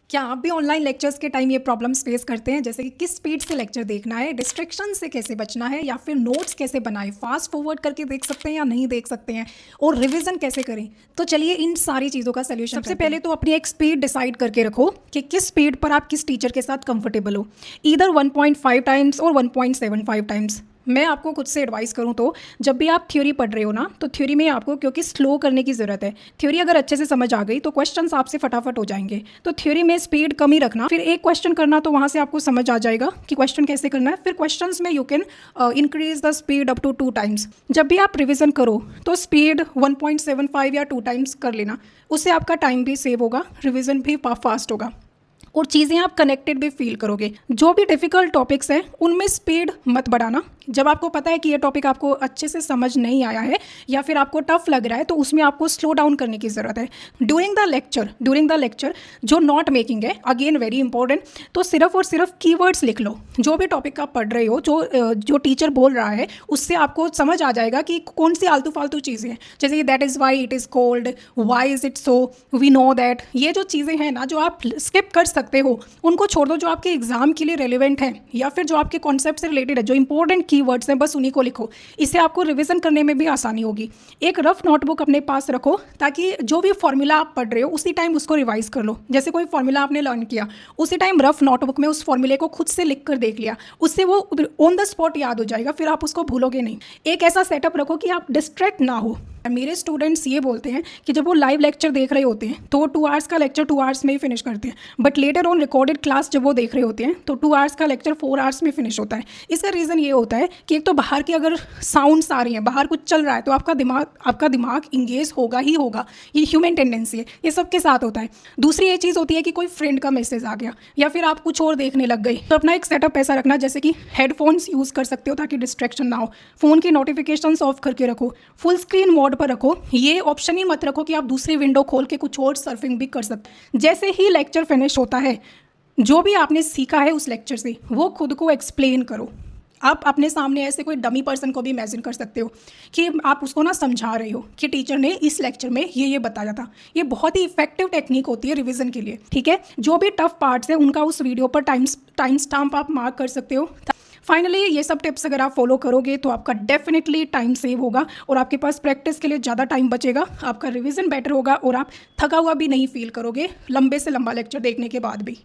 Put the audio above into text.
क्या आप भी ऑनलाइन लेक्चर्स के टाइम ये प्रॉब्लम्स फेस करते हैं, जैसे कि किस स्पीड से लेक्चर देखना है, डिस्ट्रैक्शन से कैसे बचना है, या फिर नोट्स कैसे बनाएं, फास्ट फॉरवर्ड करके देख सकते हैं या नहीं देख सकते हैं, और रिवीजन कैसे करें? तो चलिए इन सारी चीज़ों का सोल्यूशन सबसे पहले तो अपनी एक स्पीड डिसाइड करके रखो कि किस स्पीड पर आप किस टीचर के साथ कंफर्टेबल हो, ईदर 1.5 टाइम्स और 1.75 टाइम्स। मैं आपको खुद से एडवाइस करूं तो जब भी आप थ्योरी पढ़ रहे हो ना, तो थ्योरी में आपको क्योंकि स्लो करने की ज़रूरत है। थ्योरी अगर अच्छे से समझ आ गई तो क्वेश्चंस आपसे फटाफट हो जाएंगे। तो थ्योरी में स्पीड कम ही रखना, फिर एक क्वेश्चन करना तो वहाँ से आपको समझ आ जाएगा कि क्वेश्चन कैसे करना है। फिर क्वेश्चंस में you can increase the speed up to 2 times. जब भी आप रिविजन करो तो स्पीड 1.75 या 2 टाइम्स कर लेना, उससे आपका टाइम भी सेव होगा, रिविजन भी फास्ट होगा और चीज़ें आप कनेक्टेड भी फील करोगे। जो भी डिफ़िकल्ट टॉपिक्स हैं उनमें स्पीड मत बढ़ाना। जब आपको पता है कि ये टॉपिक आपको अच्छे से समझ नहीं आया है या फिर आपको टफ लग रहा है, तो उसमें आपको स्लो डाउन करने की ज़रूरत है। ड्यूरिंग द लेक्चर जो नोट मेकिंग है, अगेन वेरी इंपॉर्टेंट, तो सिर्फ और सिर्फ कीवर्ड्स लिख लो। जो भी टॉपिक आप पढ़ रहे हो, जो टीचर बोल रहा है, उससे आपको समझ आ जाएगा कि कौन सी आलतू फालतू चीज़ें हैं, जैसे कि that is why it is cold, why is it so, we know that. ये जो चीज़ें हैं ना, जो आप स्किप कर सकते हो, उनको छोड़ दो। जो आपके एग्जाम के लिए रेलिवेंट है या फिर जो आपके कॉन्सेप्ट से रिलेटेड है, जो इंपॉर्टेंट कीवर्ड्स हैं, बस उन्हीं को लिखो। इससे आपको रिवीजन करने में भी आसानी होगी। एक रफ नोटबुक अपने पास रखो ताकि जो भी फॉर्मूला आप पढ़ रहे हो उसी टाइम उसको रिवाइज कर लो। जैसे कोई फॉर्मूला आपने लर्न किया, उसी टाइम रफ नोटबुक में उस फॉर्मूले को खुद से लिख कर देख लिया, उससे वो ऑन द स्पॉट याद हो जाएगा, फिर आप उसको भूलोगे नहीं। एक ऐसा सेटअप रखो कि आप डिस्ट्रैक्ट ना हो। मेरे स्टूडेंट्स ये बोलते हैं कि जब वो लाइव लेक्चर देख रहे होते हैं तो 2 आवर्स का लेक्चर 2 आवर्स में ही फिनिश करते हैं, but later on recorded class जब वो देख रहे होते हैं तो 2 आवर्स का लेक्चर 4 आवर्स में फिनिश होता है। इसका रीज़न ये होता है कि एक तो बाहर की अगर साउंड्स आ रही हैं, बाहर कुछ चल रहा है, तो आपका दिमाग इंगेज होगा ही होगा। ये ह्यूमन टेंडेंसी है, ये सबके साथ होता है। दूसरी ये चीज़ होती है कि कोई फ्रेंड का मैसेज आ गया या फिर आप कुछ और देखने लग गई, तो अपना एक सेटअप ऐसा रखना, जैसे कि हेडफोन्स यूज़ कर सकते हो ताकि डिस्ट्रैक्शन ना हो, फ़ोन की नोटिफिकेशंस ऑफ करके रखो, फुल स्क्रीन मोड पर रखो। ये ऑप्शन ही मत रखो कि आप दूसरी विंडो खोल के कुछ और सर्फिंग भी कर सकते। जैसे ही लेक्चर फिनिश होता है, जो भी आपने सीखा है उस लेक्चर से वो खुद को एक्सप्लेन करो। आप अपने सामने ऐसे कोई डमी पर्सन को भी इमेजिन कर सकते हो कि आप उसको ना समझा रहे हो कि टीचर ने इस लेक्चर में ये बताया था। ये बहुत ही इफेक्टिव टेक्निक होती है रिवीजन के लिए, ठीक है। जो भी टफ पार्ट्स हैं उनका उस वीडियो पर टाइम स्टाम्प आप मार्क कर सकते हो। फाइनली ये सब टिप्स अगर आप फॉलो करोगे तो आपका डेफिनेटली टाइम सेव होगा और आपके पास प्रैक्टिस के लिए ज़्यादा टाइम बचेगा, आपका रिवीजन बेटर होगा और आप थका हुआ भी नहीं फील करोगे लंबे से लंबा लेक्चर देखने के बाद भी।